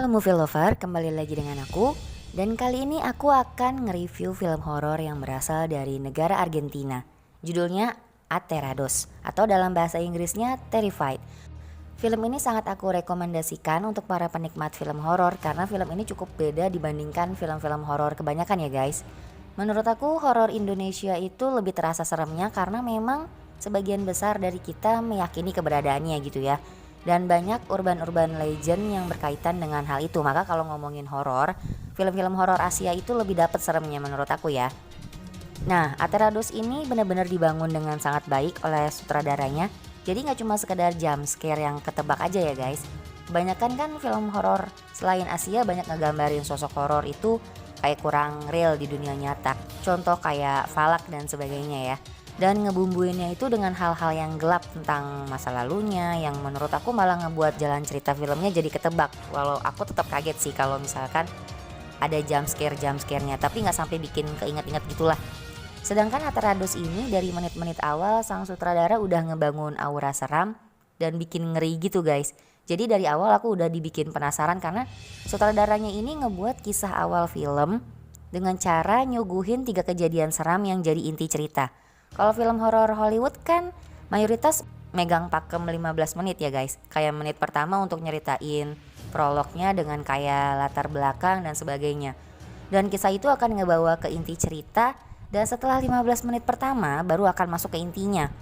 movie lover, kembali lagi dengan aku. Dan kali ini aku akan nge-review film horor yang berasal dari negara Argentina. Judulnya Aterrados atau dalam bahasa Inggrisnya Terrified. Film ini sangat aku rekomendasikan untuk para penikmat film horor karena film ini cukup beda dibandingkan film-film horor kebanyakan ya guys. Menurut aku horor Indonesia itu lebih terasa seremnya karena memang sebagian besar dari kita meyakini keberadaannya gitu ya. Dan banyak urban legend yang berkaitan dengan hal itu. Maka kalau ngomongin horor, film-film horor Asia itu lebih dapat seremnya menurut aku ya. Nah, Aterrados ini benar-benar dibangun dengan sangat baik oleh sutradaranya. Jadi nggak cuma sekedar jump scare yang ketebak aja ya guys. Kebanyakan kan film horor selain Asia banyak ngegambarin sosok horor itu kayak kurang real di dunia nyata. Contoh kayak Falak dan sebagainya ya. Dan ngebumbuinnya itu dengan hal-hal yang gelap tentang masa lalunya yang menurut aku malah ngebuat jalan cerita filmnya jadi ketebak. Walau aku tetap kaget sih kalau misalkan ada jump scare-nya, tapi nggak sampai bikin keinget-inget gitulah. Sedangkan Aterrados ini dari menit-menit awal sang sutradara udah ngebangun aura seram dan bikin ngeri gitu guys. Jadi dari awal aku udah dibikin penasaran karena sutradaranya ini ngebuat kisah awal film dengan cara nyuguhin 3 kejadian seram yang jadi inti cerita. Kalau film horor Hollywood kan mayoritas megang pakem 15 menit ya guys. Kayak menit pertama untuk nyeritain prolognya dengan kayak latar belakang dan sebagainya. Dan kisah itu akan ngebawa ke inti cerita dan setelah 15 menit pertama baru akan masuk ke intinya.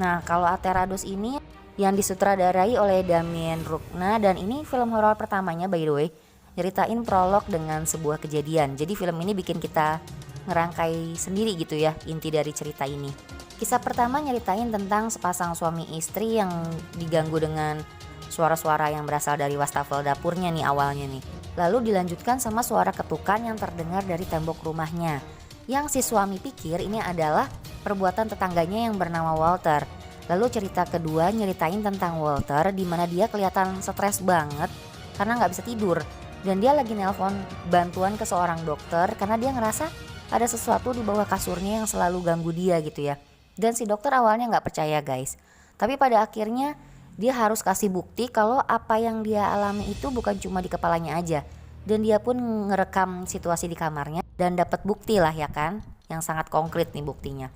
Nah kalau Aterrados ini yang disutradarai oleh Damien Rukna dan ini film horor pertamanya by the way. Nyeritain prolog dengan sebuah kejadian. Jadi film ini bikin kita ngerangkai sendiri gitu ya inti dari cerita ini. Kisah pertama nyeritain tentang sepasang suami istri yang diganggu dengan suara-suara yang berasal dari wastafel dapurnya nih awalnya nih. Lalu dilanjutkan sama suara ketukan yang terdengar dari tembok rumahnya. Yang si suami pikir ini adalah perbuatan tetangganya yang bernama Walter. Lalu cerita kedua nyeritain tentang Walter di mana dia kelihatan stres banget karena nggak bisa tidur. Dan dia lagi nelpon bantuan ke seorang dokter karena dia ngerasa ada sesuatu di bawah kasurnya yang selalu ganggu dia gitu ya. Dan si dokter awalnya nggak percaya guys. Tapi pada akhirnya dia harus kasih bukti kalau apa yang dia alami itu bukan cuma di kepalanya aja. Dan dia pun ngerekam situasi di kamarnya dan dapat bukti lah ya kan. Yang sangat konkret nih buktinya.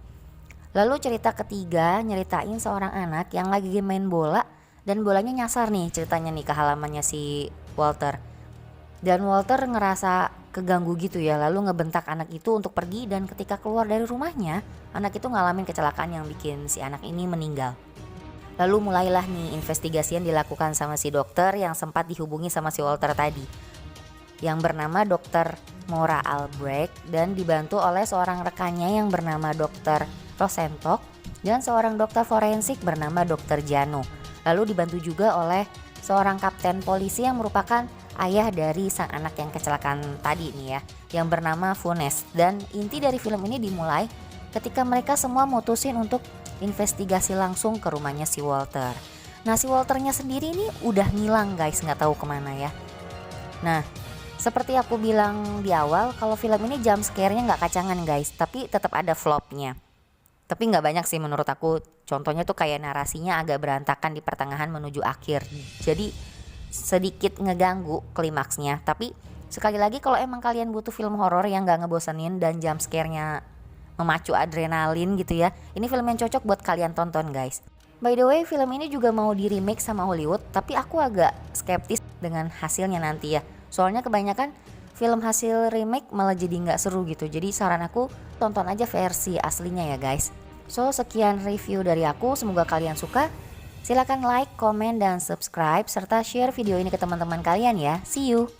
Lalu cerita ketiga nyeritain seorang anak yang lagi main bola dan bolanya nyasar nih ceritanya nih ke halamannya si Walter. Dan Walter ngerasa keganggu gitu ya, lalu ngebentak anak itu untuk pergi dan ketika keluar dari rumahnya, anak itu ngalamin kecelakaan yang bikin si anak ini meninggal. Lalu mulailah nih investigasi yang dilakukan sama si dokter yang sempat dihubungi sama si Walter tadi. Yang bernama Dr. Maura Albrecht dan dibantu oleh seorang rekannya yang bernama Dr. Rosentok dan seorang dokter forensik bernama Dr. Jano. Lalu dibantu juga oleh seorang kapten polisi yang merupakan ayah dari sang anak yang kecelakaan tadi nih ya, yang bernama Funes. Dan inti dari film ini dimulai ketika mereka semua mutusin untuk investigasi langsung ke rumahnya si Walter. Nah si Walternya sendiri ini udah ngilang guys, nggak tahu kemana ya. Nah seperti aku bilang di awal, kalau film ini jump scare-nya nggak kacangan guys, tapi tetap ada flop-nya. Tapi nggak banyak sih menurut aku. Contohnya tuh kayak narasinya agak berantakan di pertengahan menuju akhir. Jadi sedikit ngeganggu klimaksnya. Tapi sekali lagi kalau emang kalian butuh film horor yang gak ngebosenin dan jump scare-nya memacu adrenalin gitu ya, ini film yang cocok buat kalian tonton guys. By the way film ini juga mau di remake sama Hollywood, tapi aku agak skeptis dengan hasilnya nanti ya. Soalnya kebanyakan film hasil remake malah jadi gak seru gitu. Jadi saran aku tonton aja versi aslinya ya guys. So sekian review dari aku, semoga kalian suka. Silakan like, komen, dan subscribe serta share video ini ke teman-teman kalian ya. See you.